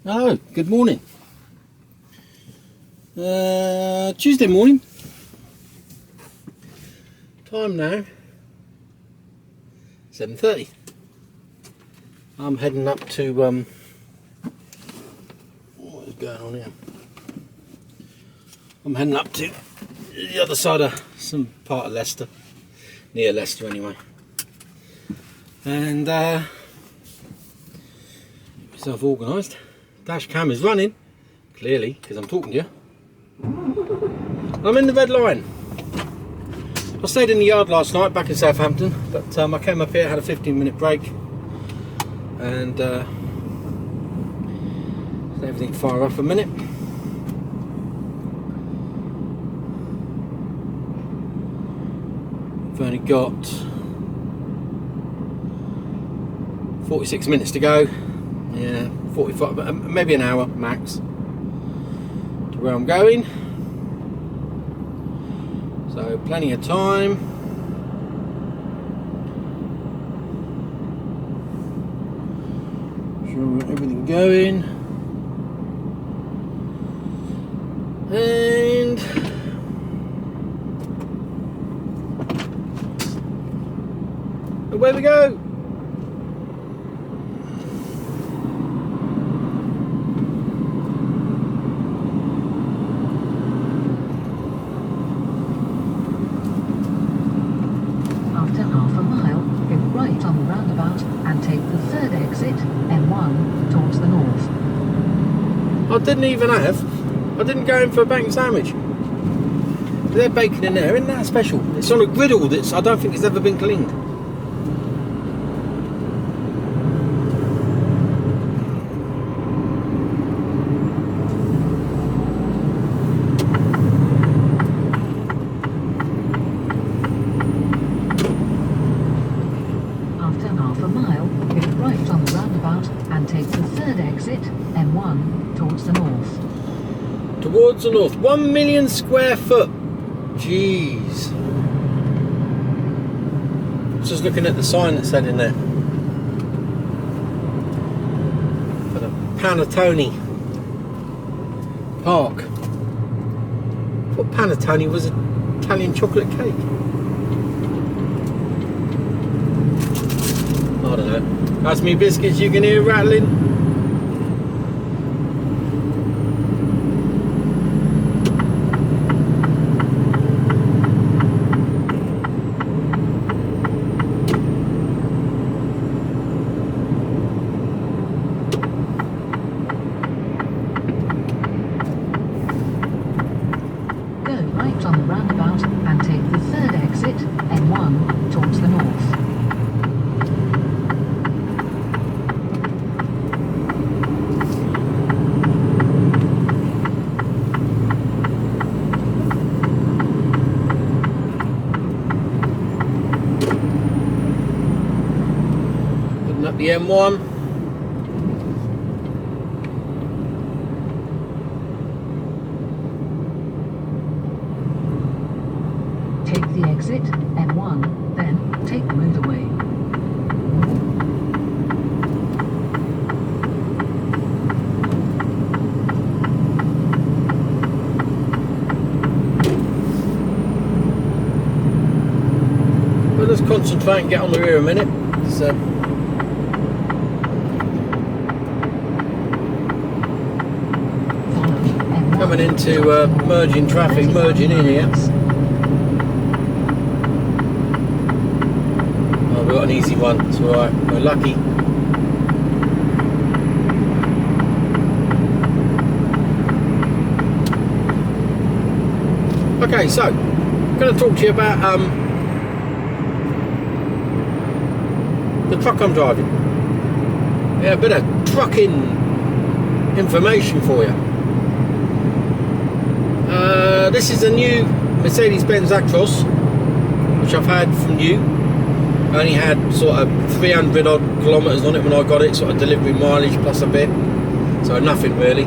Hello, good morning. Tuesday morning. Time now 7:30. I'm heading up to what is going on here? I'm heading up to the other side of some part of Leicester, near Leicester anyway, and myself organised. Dash cam is running, clearly, because I'm talking to you. I'm in the red line. I stayed in the yard last night back in Southampton, but I came up here, had a 15-minute break, and let everything fire off a minute. We've only got 46 minutes to go. Yeah, 45, maybe an hour max to where I'm going. So plenty of time. Sure, everything going. And away we go. On the roundabout and take the third exit, M1, towards the north. I didn't go in for a bacon sandwich. They're bacon in there, isn't that special? It's on a griddle that's, I don't think it's ever been cleaned. Towards the north. 1 million square foot. Jeez. Just looking at the sign that said in there for the Panettone Park. I thought Panettone was Italian chocolate cake. I don't know. That's me biscuits you can hear rattling. On the roundabout and take the third exit, M1, towards the north. Putting up the M1. Take the exit, M1, then take the motorway. Well, let's concentrate and get on the rear a minute. So, coming into merging traffic, merging in here. We've got an easy one, it's alright, we're lucky. Okay, so I'm going to talk to you about the truck I'm driving. Yeah, a bit of trucking information for you. This is a new Mercedes-Benz Actros, which I've had from new. I only had sort of 300 odd kilometres on it when I got it, sort of delivery mileage plus a bit, so nothing really.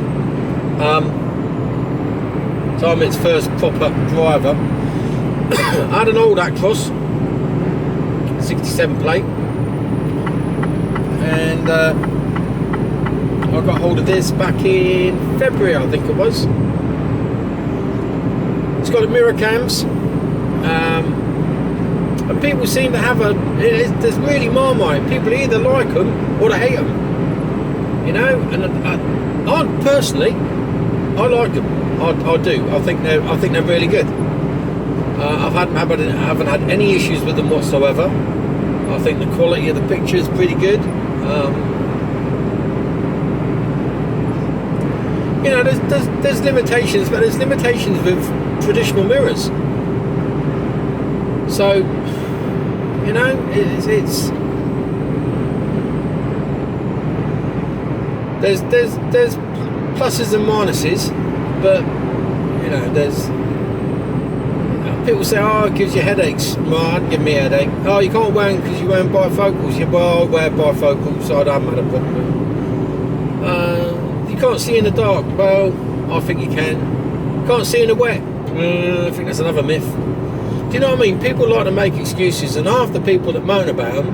So I'm its first proper driver. I had an old Actros, 67 plate, and I I got hold of this back in February, I think it was. It's got a mirror cams, and people seem to have there's really Marmite. People either like them or they hate them, you know. And I personally, I like them. I do. I think they're really good. I haven't had any issues with them whatsoever. I think the quality of the picture is pretty good. You know, there's limitations, but there's limitations with traditional mirrors. So, you know, it's there's pluses and minuses, but you know, there's people say, oh, it gives you headaches. Well, it give me a headache. Oh, you can't wear them because you're wearing bifocals. Yeah, well, I wear bifocals, so I don't have a problem with them. You can't see in the dark. Well, I think you can. Can't see in the wet. I think that's another myth. Do you know what I mean? People like to make excuses, and half the people that moan about them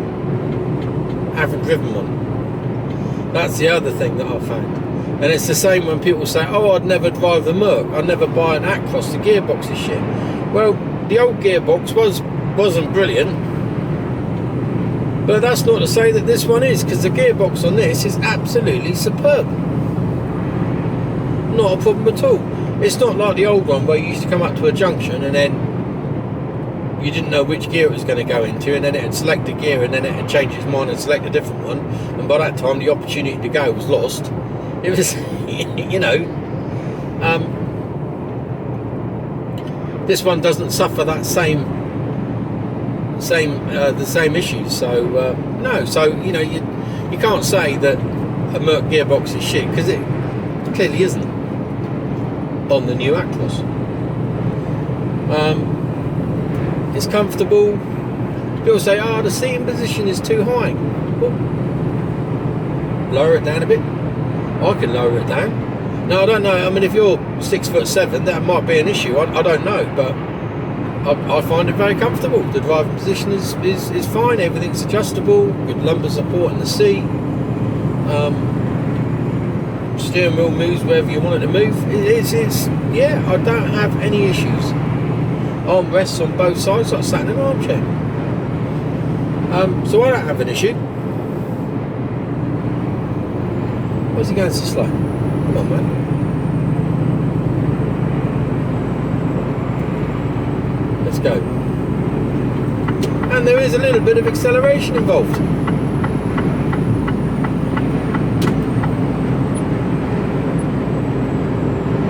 haven't driven one. That's the other thing that I've found. And it's the same when people say, oh, I'd never drive the Merc. I'd never buy an Actros. The gearbox is shit. Well, the old gearbox wasn't brilliant. But that's not to say that this one is, because the gearbox on this is absolutely superb. Not a problem at all. It's not like the old one where you used to come up to a junction and then you didn't know which gear it was going to go into, and then it would select a gear and then it would change its mind and select a different one, and by that time the opportunity to go was lost. It was, you know, this one doesn't suffer that same issues. So no, so you know, you can't say that a Merc gearbox is shit, because it clearly isn't on the new Actros. It's comfortable. People say, oh, the seating position is too high. Well, lower it down a bit. I can lower it down. No, I don't know. I mean, if you're 6'7", that might be an issue. I don't know, but I find it very comfortable. The driving position is fine. Everything's adjustable. Good lumbar support in the seat. Steering wheel moves wherever you want it to move. It's yeah, I don't have any issues. Armrests on both sides, like sat in an armchair. So I don't have an issue. Where's he going so slow? Come on, man. Let's go. And there is a little bit of acceleration involved.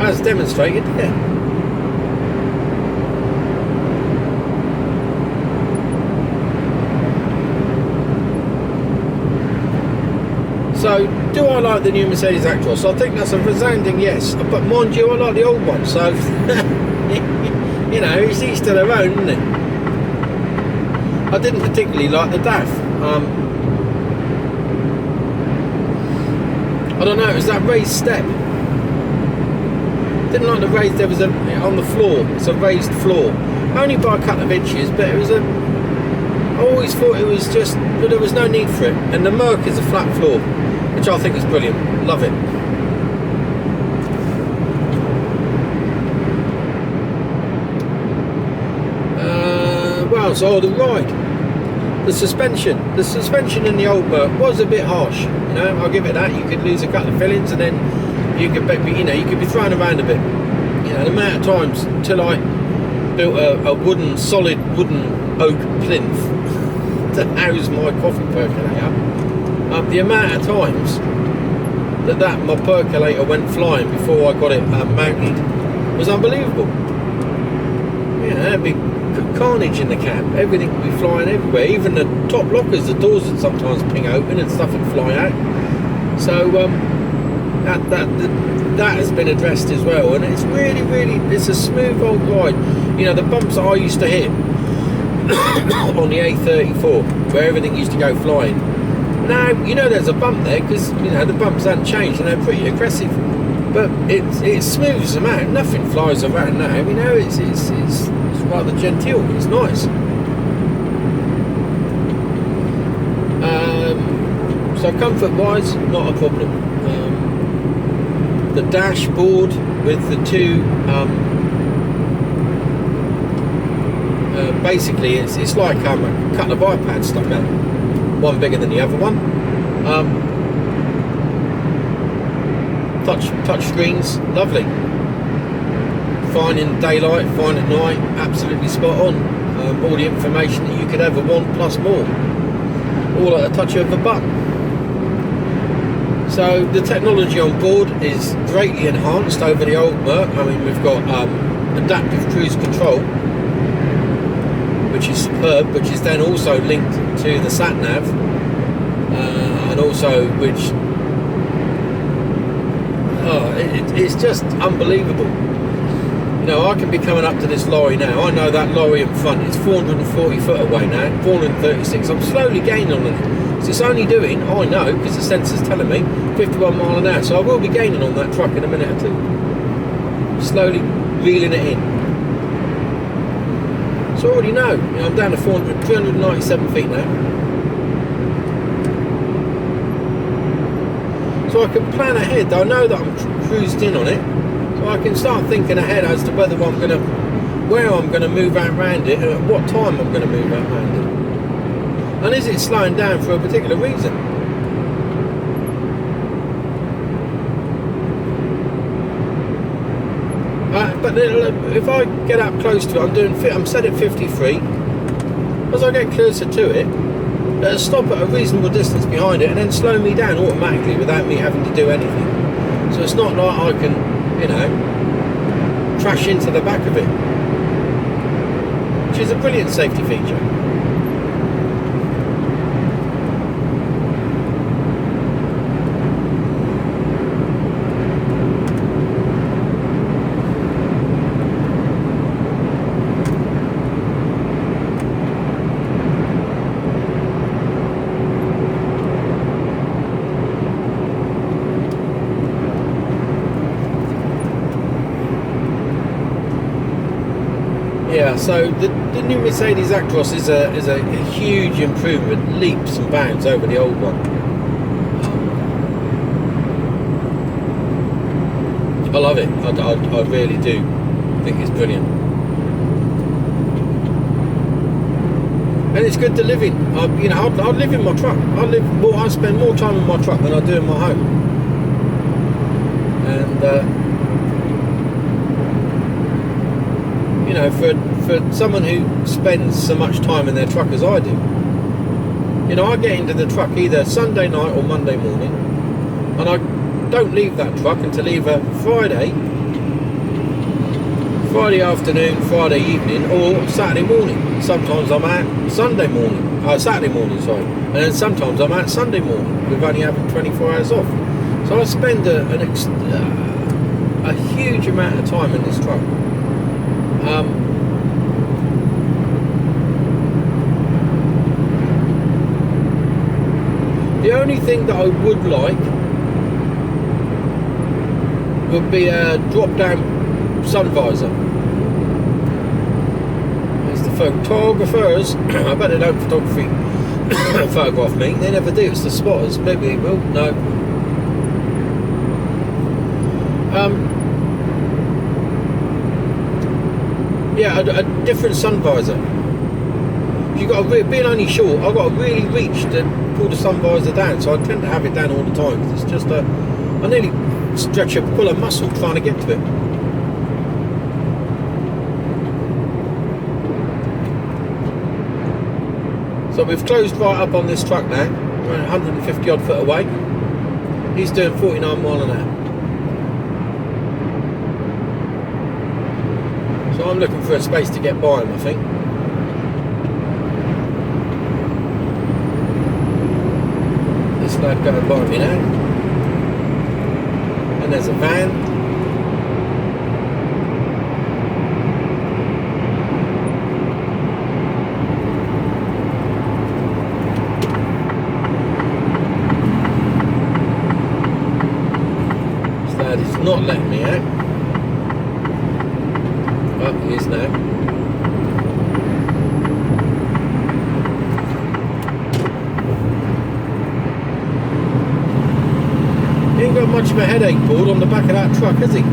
As demonstrated, yeah. So, do I like the new Mercedes Actros? I think that's a resounding yes. But mind you, I like the old one, so you know, it's each to their own, isn't it? I didn't particularly like the DAF. I don't know, it was that raised step. Didn't like the raised, there was on the floor, it's a raised floor. Only by a couple of inches, but it was I always thought it was just, but there was no need for it. And the Merc is a flat floor, which I think is brilliant. Love it. Well, so the ride. The suspension in the old Merc was a bit harsh. You know, I'll give it that. You could lose a couple of fillings, and then you could be, you know, you could be thrown around a bit. You know, the amount of times until I built a solid wooden oak plinth to house my coffee percolator. The amount of times that my percolator went flying before I got it mounted was unbelievable. You know, there'd be carnage in the cab. Everything would be flying everywhere. Even the top lockers, the doors would sometimes ping open and stuff would fly out. So that has been addressed as well, and it's really, it's a smooth old ride. You know, the bumps that I used to hit on the A34, where everything used to go flying. Now, you know, there's a bump there because, you know, the bumps haven't changed and they're pretty aggressive, but it smooths them out. Nothing flies around now. You know, it's rather genteel. It's nice. So comfort-wise, not a problem. the dashboard with the two basically it's like a couple of iPads stuck out, one bigger than the other one. Touch screens, lovely. Fine in daylight, fine at night, absolutely spot on. All the information that you could ever want plus more, all at a touch of a button. So the technology on board is greatly enhanced over the old Merc. I mean, we've got adaptive cruise control, which is superb, which is then also linked to the sat nav, and also which it's just unbelievable. You know, I can be coming up to this lorry now. I know that lorry in front is 440 foot away now, 436. I'm slowly gaining on it. So it's only doing, I know, because the sensor's telling me, 51 mile an hour. So I will be gaining on that truck in a minute or two. Slowly reeling it in. So I already know. You know, I'm down to 397 feet now. So I can plan ahead. I know that I'm cruised in on it. So I can start thinking ahead as to where I'm going to move out around it, and at what time I'm going to move out around it. And is it slowing down for a particular reason? But if I get up close to it, I'm set at 53. As I get closer to it, it'll stop at a reasonable distance behind it and then slow me down automatically without me having to do anything. So it's not like I can, you know, crash into the back of it, which is a brilliant safety feature. Yeah, so the new Mercedes Actros is a huge improvement, leaps and bounds over the old one. I love it. I really do think it's brilliant, and it's good to live in. You know, I live in my truck. I spend more time in my truck than I do in my home, and you know, for someone who spends so much time in their truck as I do, you know, I get into the truck either Sunday night or Monday morning, and I don't leave that truck until either Friday afternoon, Friday evening, or Saturday morning. Sometimes I'm out Saturday morning, sorry, and then sometimes I'm out Sunday morning with only having 24 hours off. So I spend a huge amount of time in this truck. The only thing that I would like would be a drop-down sun visor. It's the photographers. I bet they don't photograph me. They never do. It's the spotters. Maybe they will. No. Yeah, a different sun visor. You got being only short, I've got to really reach to pull the sun visor down, so I tend to have it down all the time because it's just I nearly pull a muscle trying to get to it. So we've closed right up on this truck now. We're 150 odd foot away. He's doing 49 mile an hour. So I'm looking for a space to get by him, I think. This lad going by me now. And there's a van. This lad is not letting me out. Oh, he is now. He ain't got much of a headache board on the back of that truck, has he?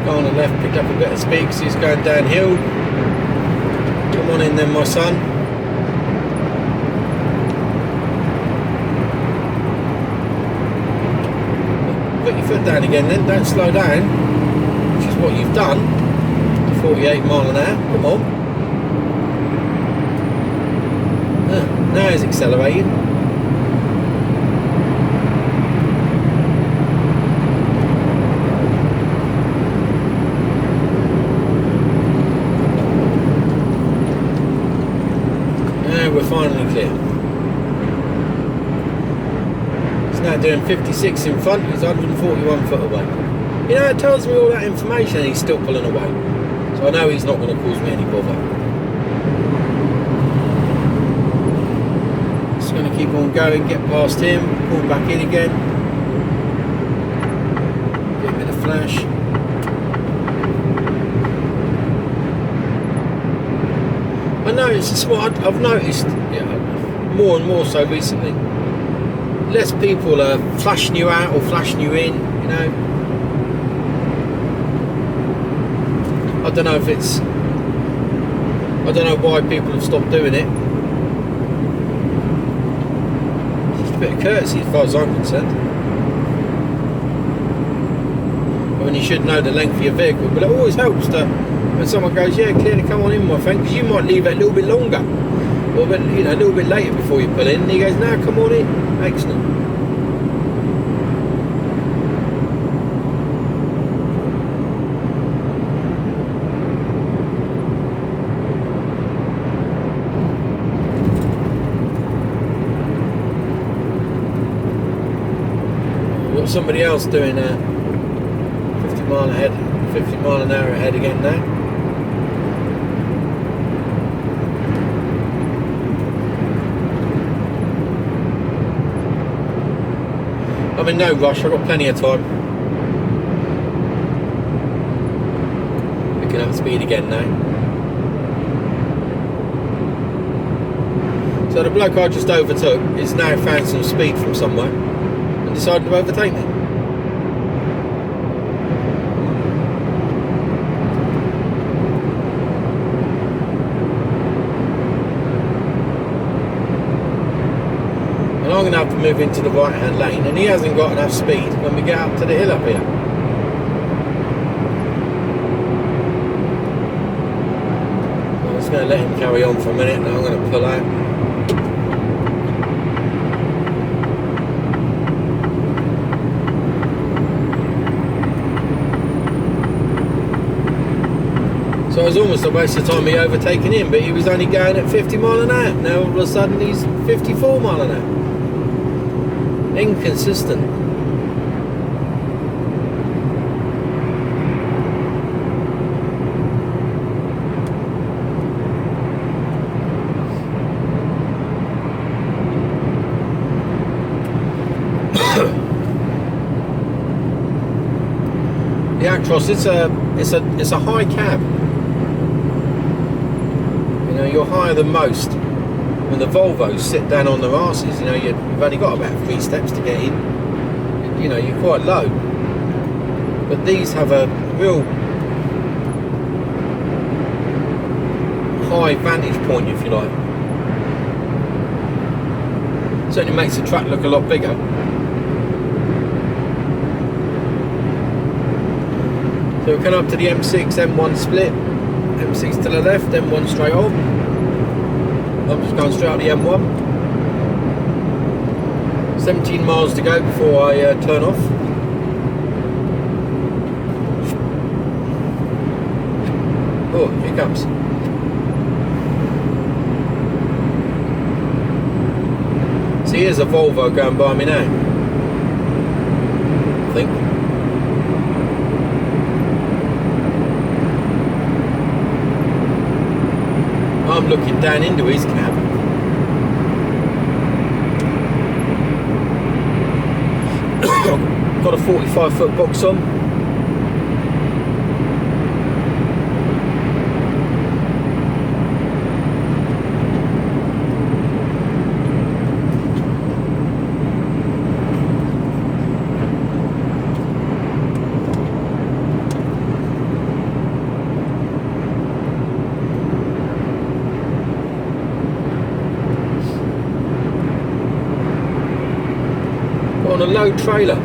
On the left, picked up a bit of speed because he's going downhill. Come on in then, my son. Put your foot down again then, don't slow down, which is what you've done. 48 mile an hour, come on. Now he's accelerating. We're finally clear. He's now doing 56 in front, he's 141 foot away. You know, it tells me all that information and he's still pulling away. So I know he's not going to cause me any bother. Just going to keep on going, get past him, pull back in again. Get a bit of flash. I noticed, it's what I've noticed, more and more so recently. Less people are flashing you out or flashing you in, you know. I don't know if it's, I don't know why people have stopped doing it. It's just a bit of courtesy as far as I'm concerned. I mean, you should know the length of your vehicle, but it always helps to, when someone goes, yeah, clearly come on in, my friend, because you might leave it a little bit longer, or a bit, you know, a little bit later before you pull in, and he goes, no, come on in. Excellent. We've got somebody else doing 50 mile ahead, 50 mile an hour ahead again now. I'm in no rush, I've got plenty of time. Picking up speed again now. So the bloke I just overtook is now found some speed from somewhere and decided to overtake me. I'm going to have to move into the right hand lane, and he hasn't got enough speed when we get up to the hill up here. I'm just going to let him carry on for a minute, and I'm going to pull out. So it was almost a waste of time me overtaking him, but he was only going at 50 mile an hour. Now all of a sudden he's 54 mile an hour. Inconsistent. The Actros, it's a high cab. You know, you're higher than most. When the Volvos sit down on their arses, you know, you've only got about 3 steps to get in. You know, you're quite low. But these have a real high vantage point, if you like. Certainly makes the track look a lot bigger. So we come up to the M6, M1 split. M6 to the left, M1 straight on. I'm just going straight on the M1. 17 miles to go before I turn off. Oh, here comes. See, here's a Volvo going by me now. I think. I'm looking down into his cab. Got a 45-foot box on. On a load trailer.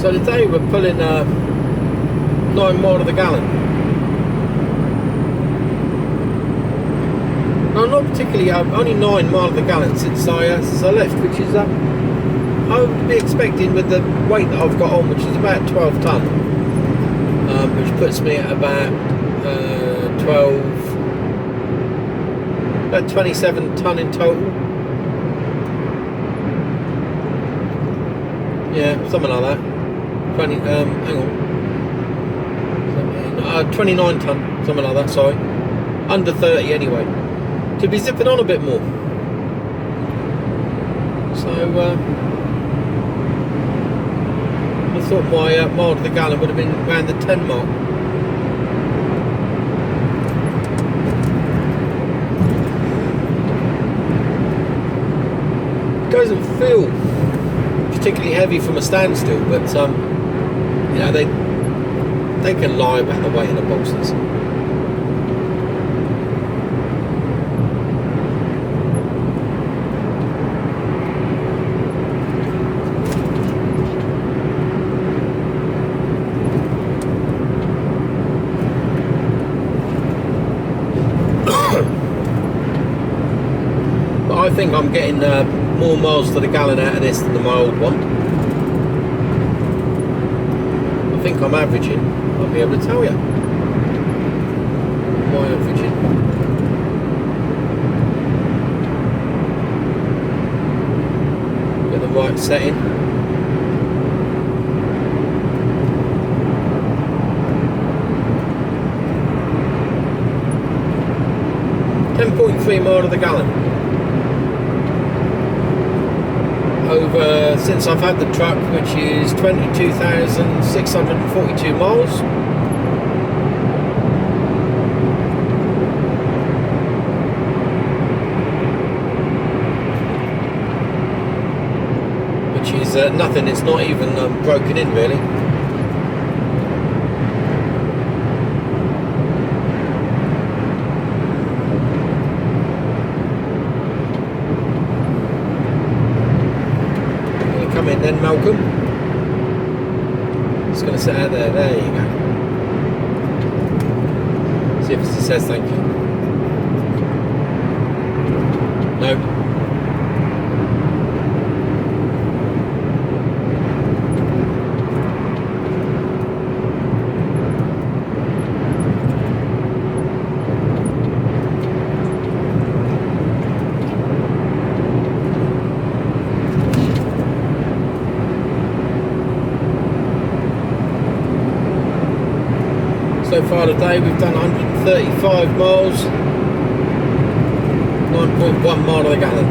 So today we're pulling 9 mile to the gallon. No, not particularly, only 9 mile to the gallon since I left, which is I would be expecting with the weight that I've got on, which is about 12 tonne, which puts me at about 27 tonne in total. Yeah, something like that. 29 tonne, something like that, sorry. Under 30 anyway. To be zipping on a bit more. So, I thought my mile to the gallon would have been around the 10 mark. Doesn't feel particularly heavy from a standstill, but you know, they can lie about the weight of the boxes. But I think I'm getting more miles to the gallon out of this than my old one. I think I'm averaging. I'll be able to tell you. My averaging. Get the right setting. .3 mile to the gallon. Over since I've had the truck, which is 22,642 miles. Which is nothing, it's not even broken in really. Come in then, Malcolm. Just going to sit out there. There you go. See if it says thank you. No. So far today we've done 135 miles, 9.1 mile to the gallon.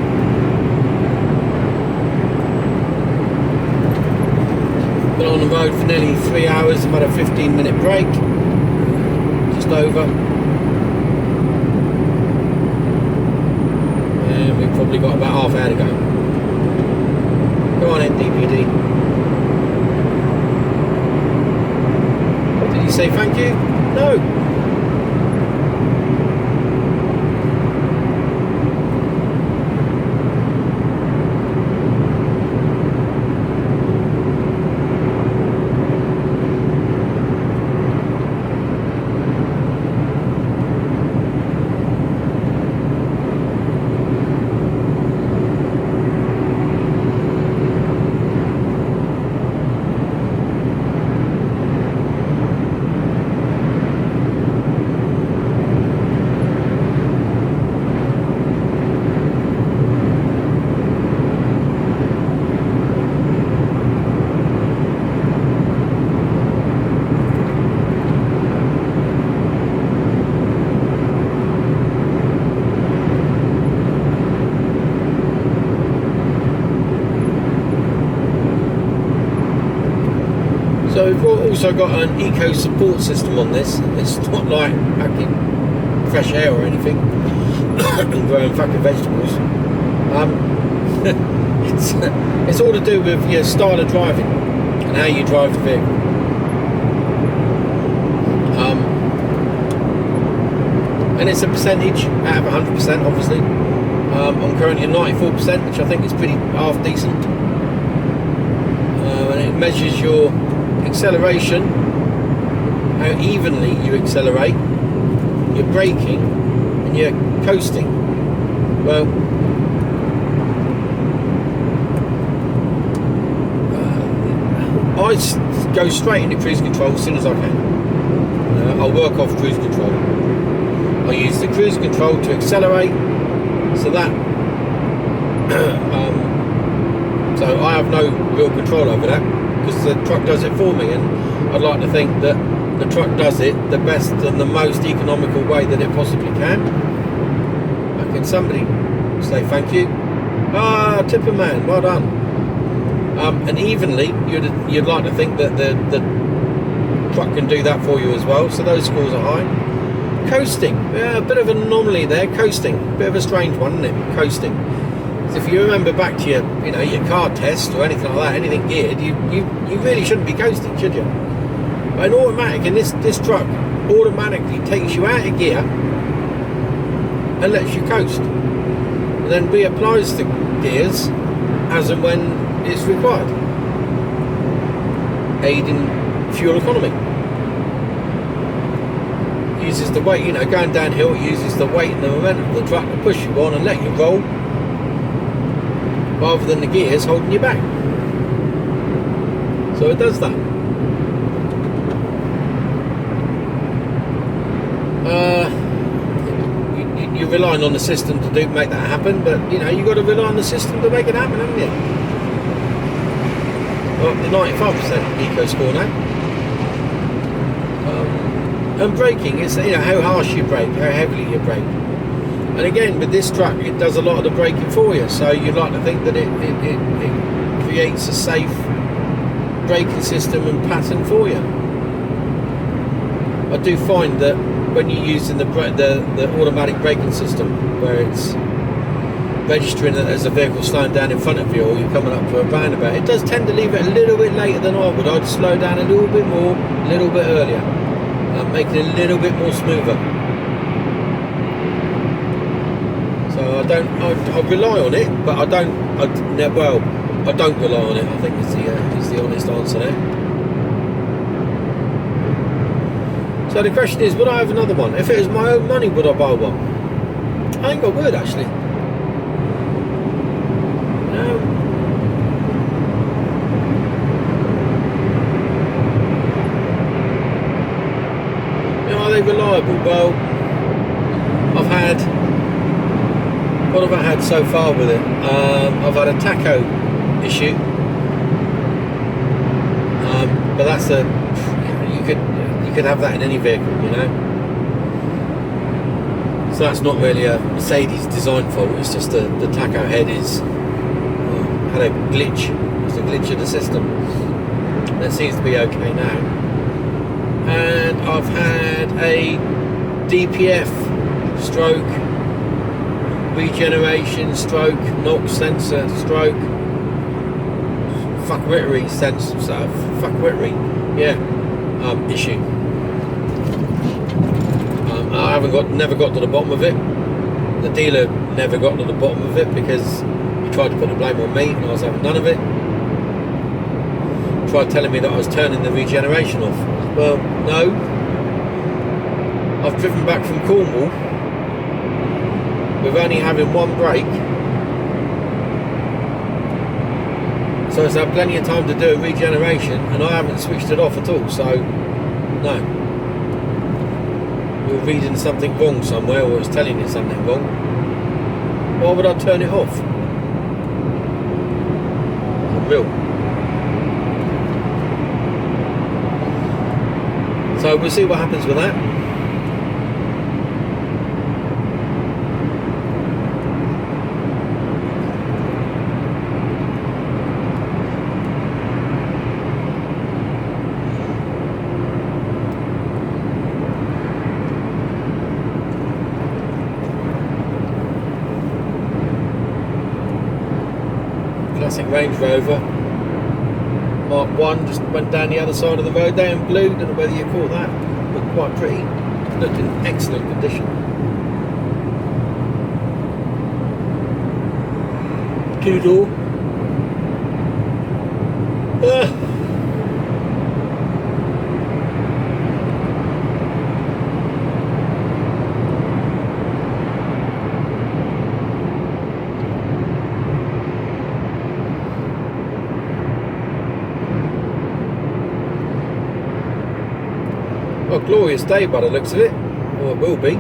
Been on the road for nearly 3 hours, I've had a 15-minute break, just over. And we've probably got about half hour to go. Go on in, DPD. Did you say thank you? No. So we've also got an eco support system on this. It's not like fucking fresh air or anything and growing fucking vegetables. It's all to do with your style of driving and how you drive the vehicle. And it's a percentage out of 100%, obviously. I'm currently at 94%, which I think is pretty half decent. And it measures your acceleration, how evenly you accelerate, your braking, and your coasting. Well, I go straight into cruise control as soon as I can. I'll work off cruise control. I use the cruise control to accelerate, so that so I have no real control over that, because the truck does it for me, and I'd like to think that the truck does it the best and the most economical way that it possibly can. Can somebody say thank you? Ah, tipper man, well done. And evenly, you'd like to think that the truck can do that for you as well, so those scores are high. Coasting, yeah, a bit of an anomaly there. Coasting, bit of a strange one, isn't it? Coasting. So if you remember back to your car test or anything like that, anything geared, you really shouldn't be coasting, should you? But in automatic, in this truck automatically takes you out of gear and lets you coast, and then reapplies the gears as and when it's required, aiding fuel economy. Uses the weight, going downhill, it uses the weight and the momentum of the truck to push you on and let you roll, rather than the gears holding you back. So it does that. You're relying on the system to make that happen, but you've got to rely on the system to make it happen, haven't you? Well, the 95% eco score now. And braking, it's how harsh you brake, how heavily you brake. And again, with this truck, it does a lot of the braking for you, so you'd like to think that it creates a safe braking system and pattern for you. I do find that when you're using the automatic braking system, where it's registering that there's a vehicle slowing down in front of you, or you're coming up to a roundabout, it does tend to leave it a little bit later than I would. I'd slow down a little bit more, a little bit earlier, make it a little bit more smoother. So I rely on it, but I don't rely on it, I think is the honest answer there. So the question is, would I have another one? If it was my own money, would I buy one? I think I would, actually. Are they reliable? Well, what have I had so far with it? I've had a tacho issue, but that's you could have that in any vehicle, so that's not really a Mercedes design fault. It's just the tacho head had a glitch. It's a glitch of the system. That seems to be okay now. And I've had a DPF stroke regeneration stroke NOx sensor stroke fuckwittery issue. I never got to the bottom of it. The dealer never got to the bottom of it, because he tried to put the blame on me and I was having none of it. Tried telling me that I was turning the regeneration off. Well, no. I've driven back from Cornwall with only having one brake, so it's had plenty of time to do a regeneration, and I haven't switched it off at all. So no, you're reading something wrong somewhere, or it's telling you something wrong. Why would I turn it off? Real. So we'll see what happens with that. classic Range Rover Mark 1 just went down the other side of the road there in blue. Don't know whether you caught that. Looked quite pretty. Looked in excellent condition. Two-door. Well, glorious day by the looks of it, or it will be.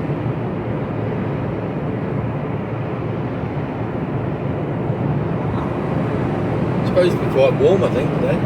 It's supposed to be quite warm, I think, today.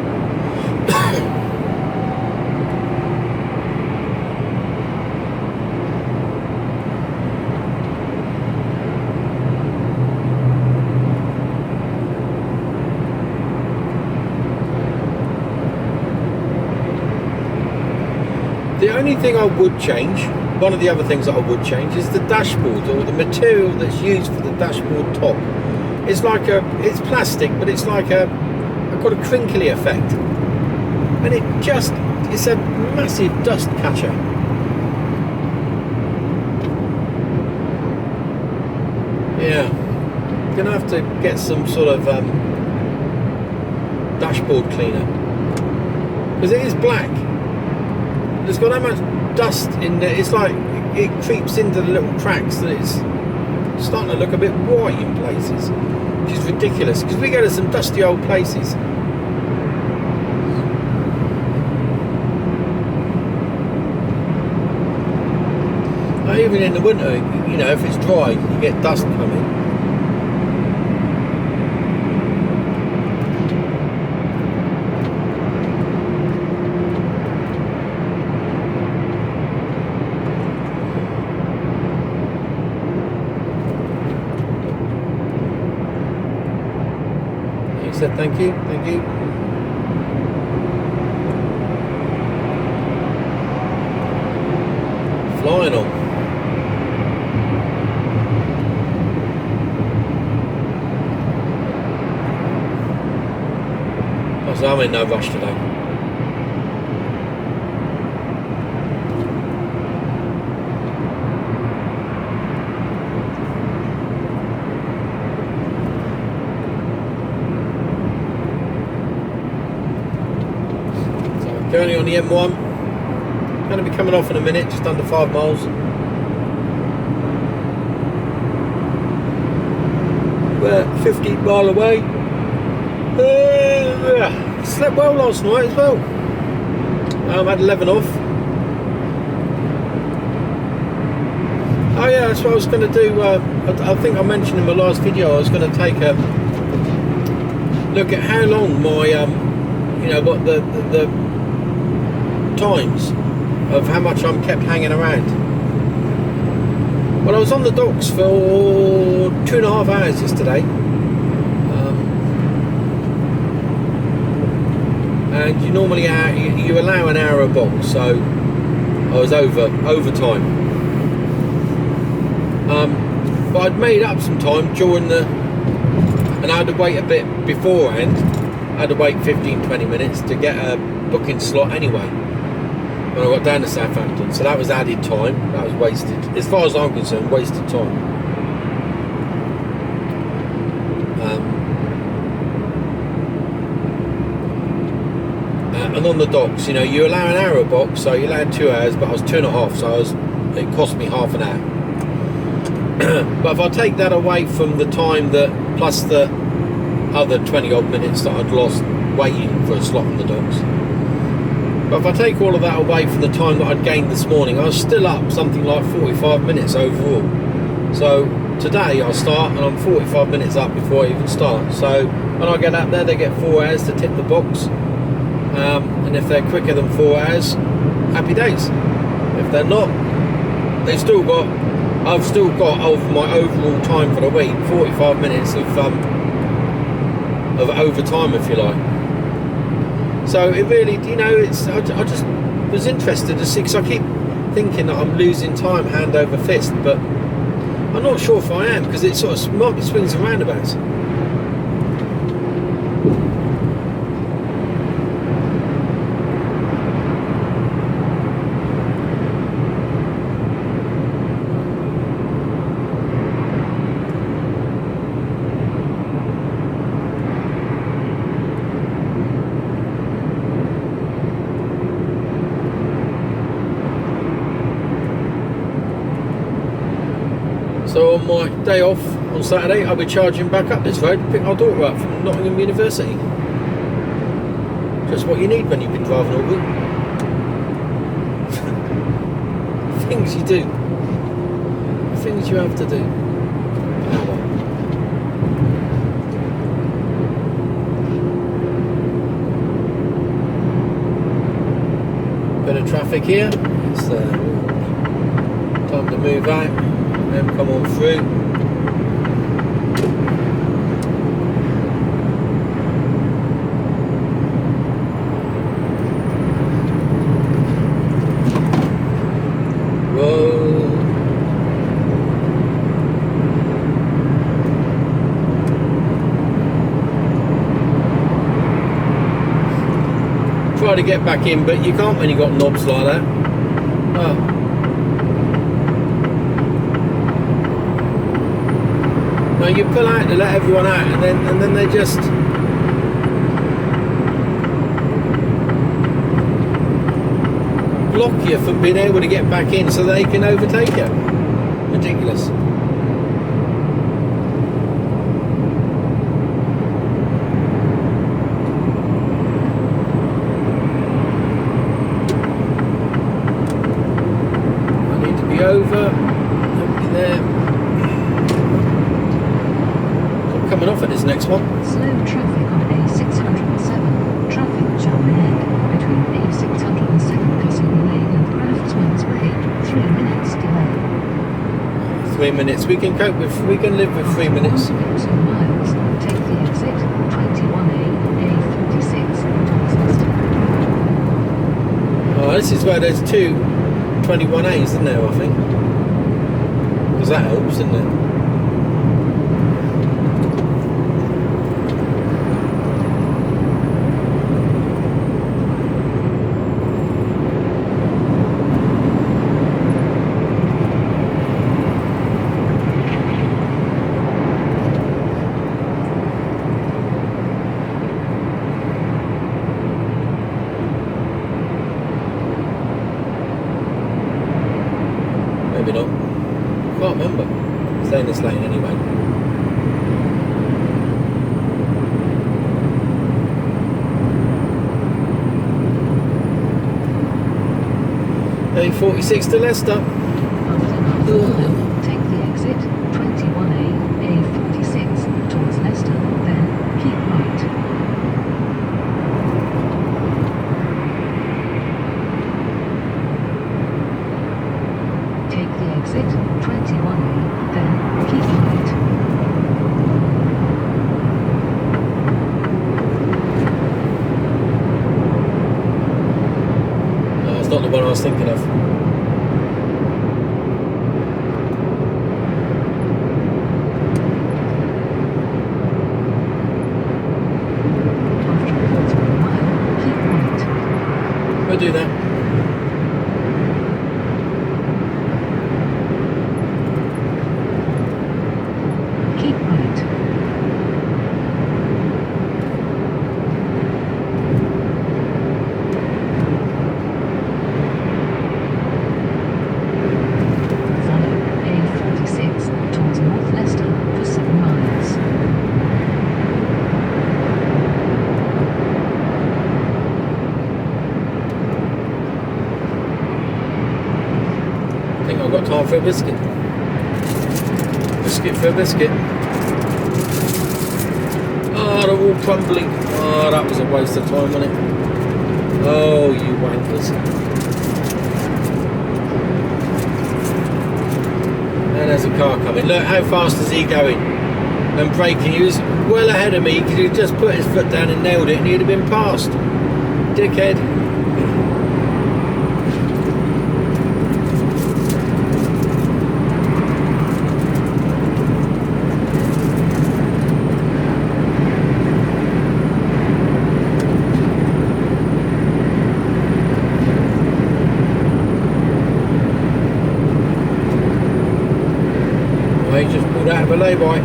The only thing I would change, one of the other things that I would change, is the dashboard, or the material that's used for the dashboard top. It's like it's plastic, but it's like got a crinkly effect, and it's a massive dust catcher. Yeah, gonna have to get some sort of dashboard cleaner, because it is black. It's got that much dust in there. It's like it creeps into the little cracks that it's starting to look a bit white in places, which is ridiculous because we go to some dusty old places. Even in the winter, you know, if it's dry, you get dust coming. Said thank you. Flying on. So I'm in no rush today. Currently on the M1, going to be coming off in a minute, just under 5 miles. We're 50 mile away. Slept well last night as well. Had 11 off. Oh yeah, that's what I was going to do. I think I mentioned in my last video I was going to take a look at how long my, you know, what the times of how much I'm kept hanging around. Well, I was on the docks for 2.5 hours yesterday, and you normally you allow an hour a box, so I was overtime. But I'd made up some time during and I had to wait a bit beforehand. I had to wait 15-20 minutes to get a booking slot anyway when I got down to Southampton, so that was added time. That was wasted, as far as I'm concerned, wasted time. And on the docks, you know, you allow an hour a box, so you allowed 2 hours, but I was 2.5, so it cost me half an hour. But if I take that away from the time that, plus the other 20 odd minutes that I'd lost waiting for a slot on the docks, but if I take all of that away from the time that I'd gained this morning, I was still up something like 45 minutes overall. So today I start and I'm 45 minutes up before I even start. So when I get up there, they get 4 hours to tip the box, and if they're quicker than 4 hours, happy days. If they're not, I've still got over my overall time for the week 45 minutes of overtime, if you like. So it really, you know, I just was interested to see, because I keep thinking that I'm losing time hand over fist, but I'm not sure if I am, because it sort of might be swings and roundabouts. So on my day off on Saturday, I'll be charging back up this road to pick our daughter up from Nottingham University. Just what you need when you've been driving all week. Things you do. Things you have to do. Oh well. Bit of traffic here. It's time to move out. Then come on through. Try to get back in, but you can't when you've got knobs like that. Oh. No, you pull out to let everyone out, and then they just block you from being able to get back in, so they can overtake you. Ridiculous. Over, nobody there. I'm coming off at this next one. Slow traffic on A607. Traffic jam ahead between A607 Custom Lane and Craftsman's Way. 3 minutes delay. 3 minutes. We can cope with. We can live with 3 minutes. 2 miles. Take the exit 21A A46 towards Leicester. Oh, this is where there's two 21As, isn't there, I think? Because that helps, doesn't it? Maybe not. Can't remember. Stay in this lane anyway. A46 to Leicester. Take the exit 21A A46 towards Leicester, then keep right. Take the exit 21A, then keep right. No, it's not the one I was thinking of. After a quarter of a mile, keep right. We'll do that. Keep right. Follow A46 towards North Leicester for 7 miles. I think I've got time for a biscuit. Biscuit for a biscuit. Oh, they're all crumbling. Oh, that was a waste of time, wasn't it? Oh, you wankers. And there's a car coming. Look, how fast is he going? And braking. He was well ahead of me because he just put his foot down and nailed it and he'd have been passed. Dickhead. He just pulled out of a lay-by.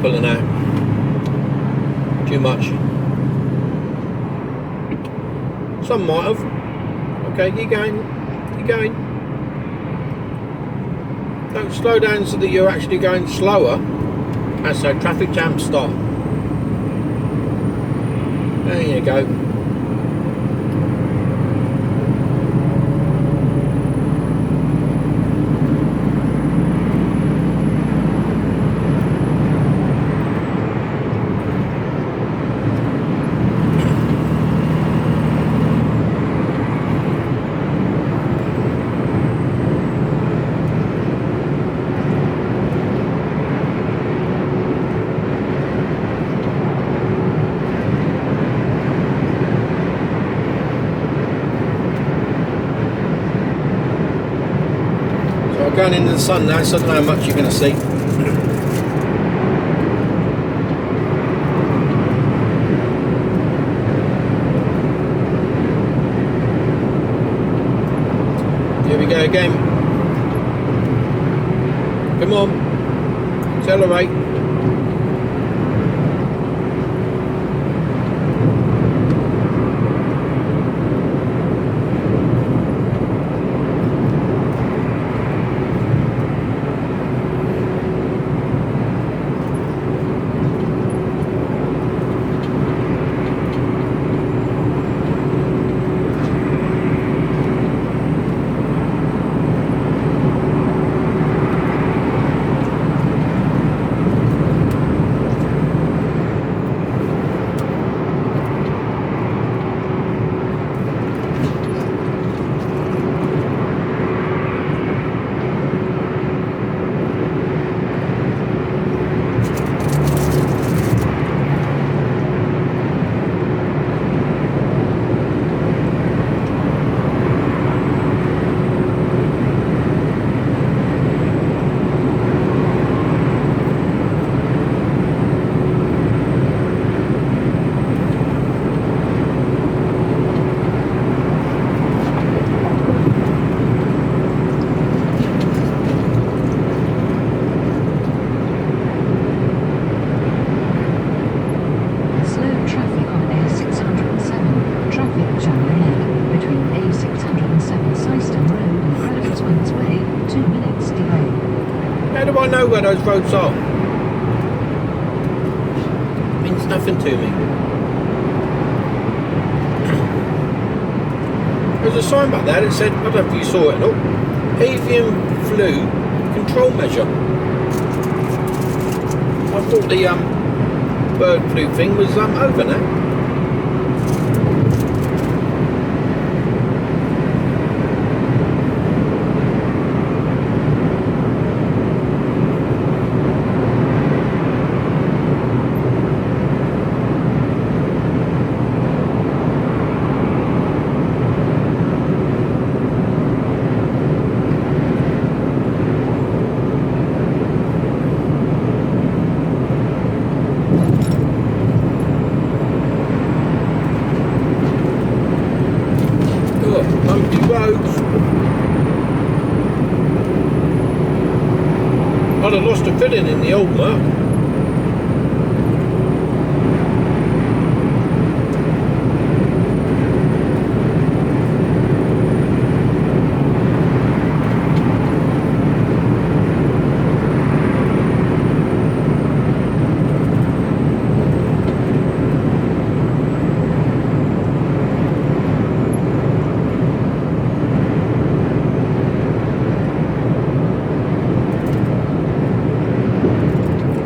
pulling out. Too much. Some might have. Okay, keep going. Keep going. Don't slow down so that you're actually going slower. That's so traffic jam stop. There you go. Going into the sun now, so I don't know how much you're going to see. Here we go again. Come on, accelerate. How do I know where those roads are? It means nothing to me. There's a sign back there that said, I don't know if you saw it or not, avian flu control measure. I thought the bird flu thing was over now. I'd have lost a filling in the old Merc.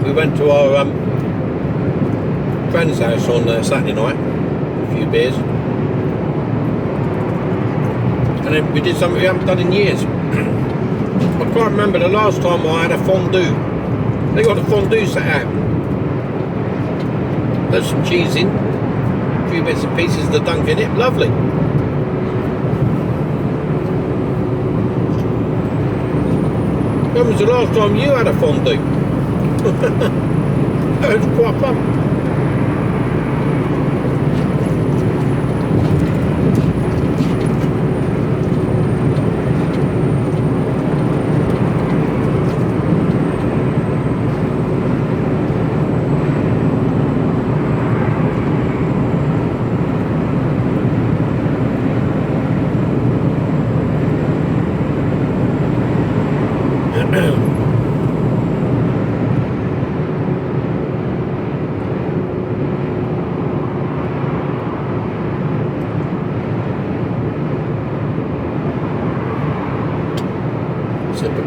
We went to our friend's house on Saturday night, a few beers, and then we did something we haven't done in years. I can't remember the last time I had a fondue. They got a fondue set out. There's some cheese in, a few bits and pieces of the dunk in it, lovely. When was the last time you had a fondue? That was quite fun.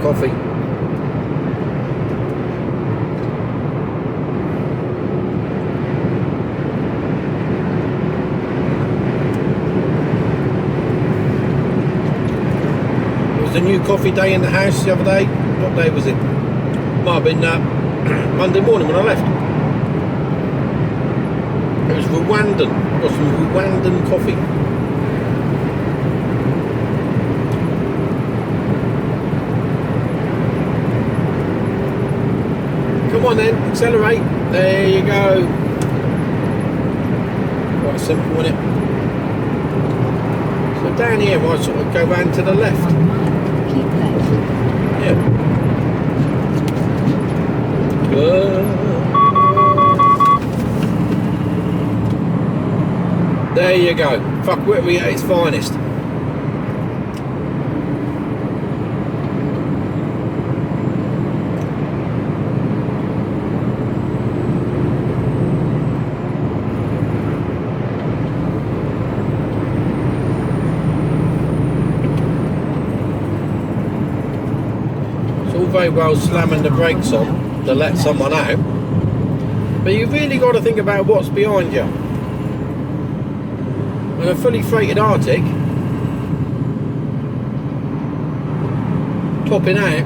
coffee. It was the new coffee day in the house the other day. What day was it? Might have been Monday morning when I left. It was Rwandan. I got some Rwandan coffee. Come on then, accelerate. There you go. Quite simple, isn't it? So down here I sort of go round to the left. Keep left. Yeah. There you go. Fuck Whitby at its finest. It's all very well slamming the brakes on to let someone out, but you've really got to think about what's behind you. And a fully freighted Arctic topping out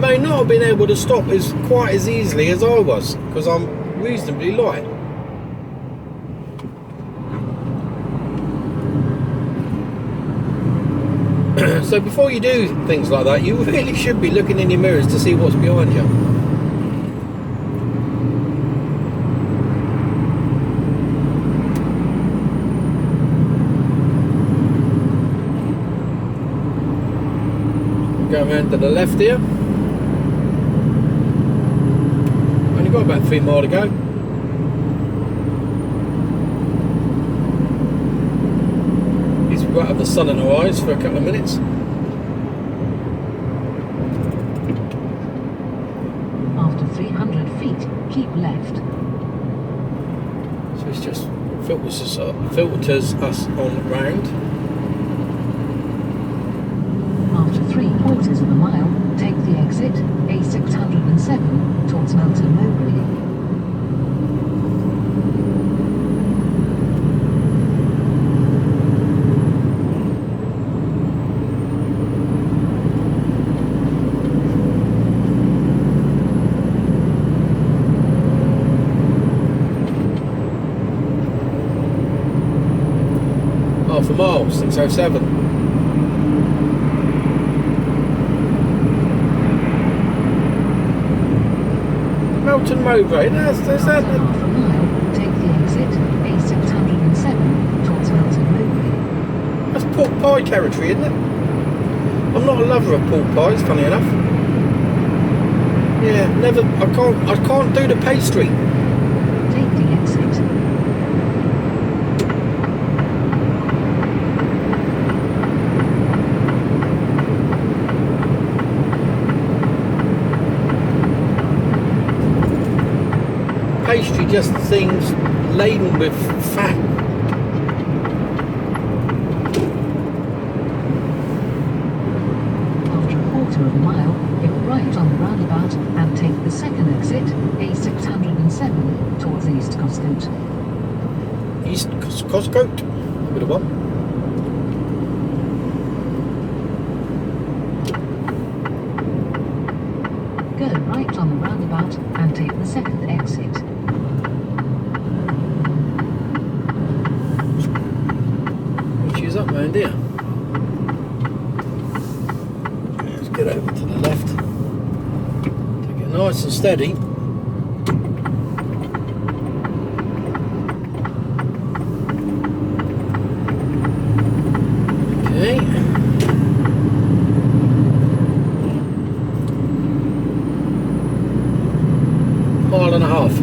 may not have been able to stop quite as easily as I was, because I'm reasonably light. So before you do things like that, you really should be looking in your mirrors to see what's behind you. Go around to the left here. Only got about 3 miles to go. He's right up the sun in our eyes for a couple of minutes. After 300 feet, keep left. So it's just filters us on round. After 3/4 of a mile, take the exit A607 towards Melton Mowbray. Half a mile, 607. Melton Mowbray, there's that. After half a mile, take the exit A607 towards Melton Mowbray. That's pork pie territory, isn't it? I'm not a lover of pork pies, funny enough. Yeah, never. I can't do the pastry. Take the exit. Pastry just seems laden with fat. After 1/4 of a mile, get right on the roundabout and take the second exit A607 towards East Coscote. East Coscote, bit of one. Go right on the roundabout and take the second exit. Which is up round here. Let's get over to the left. Take it nice and steady. Okay. Mile and a half.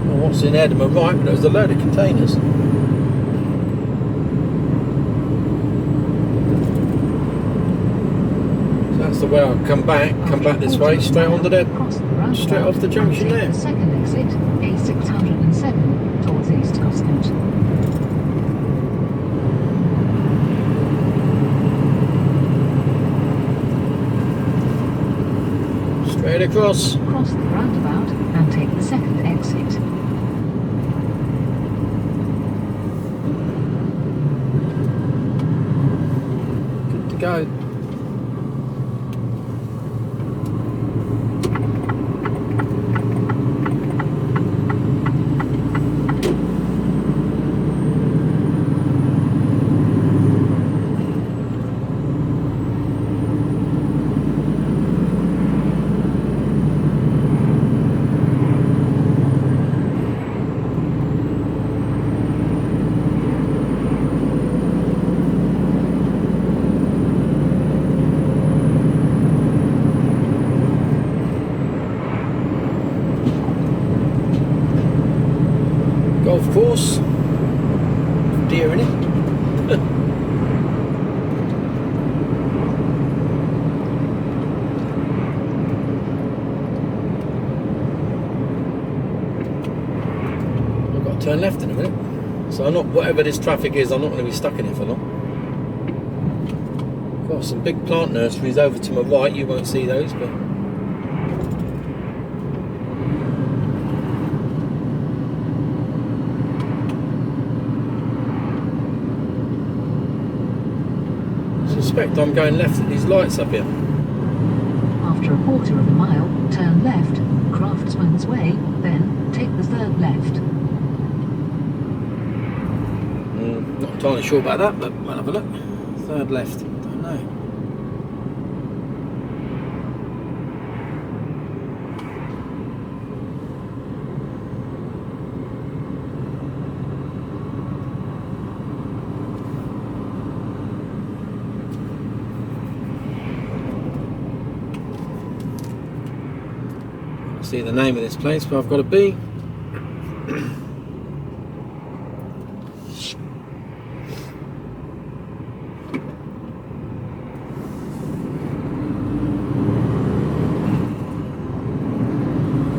Well, what's in Edinburgh, right? But there's a load of containers. So that's the way I'll come back this way, straight onto the, straight off the junction there. The second exit A607 towards East Coscote. Straight across. Cross the roundabout and take the second exit. Good to go. Golf course, deer in it. I've got to turn left in a minute, so I'm not, whatever this traffic is, I'm not going to be stuck in it for long. Got some big plant nurseries over to my right, you won't see those, but I suspect I'm going left at these lights up here. After a quarter of a mile, turn left, Craftsman's Way, then take the third left. Not entirely sure about that, but we'll have a look. Third left, don't know. See the name of this place where I've got to be.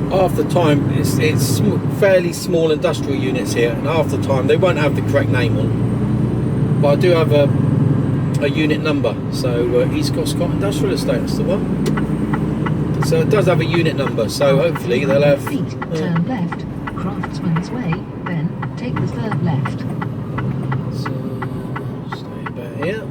Half the time it's fairly small industrial units here, and half the time they won't have the correct name on, but I do have a unit number. So East Scott Industrial Estate, that's the one. So it does have a unit number, so hopefully they'll have... Feet, turn left, Craftsman's Way, then take the third left. So, stay about here.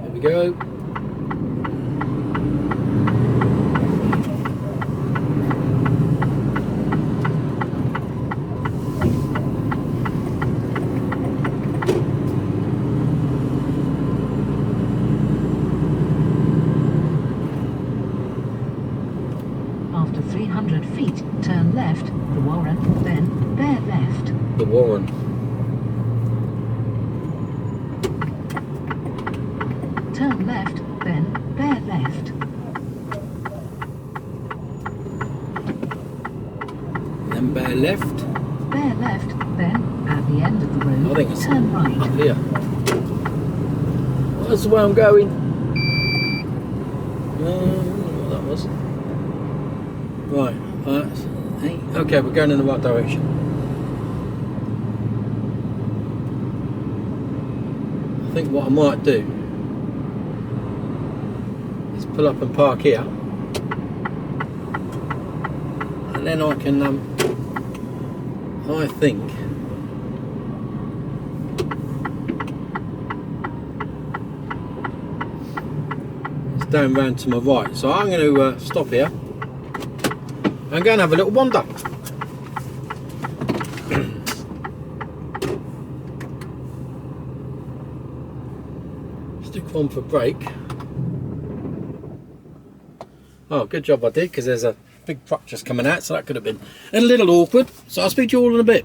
There we go. After 300 feet, turn left, the Warren, then bear left. The Warren. Turn left, then bear left. Then bear left. Bear left, then at the end of the road, I think it's turn right. up here. That's the way I'm going. What that was. Right, that's eight. Okay, we're going in the right direction. I think what I might do is pull up and park here, and then I can, I think, it's down round to my right. So I'm going to stop here. I'm going to have a little wander. Stick one for brake. Oh, good job I did, because there's a big truck just coming out, so that could have been a little awkward. So I'll speak to you all in a bit.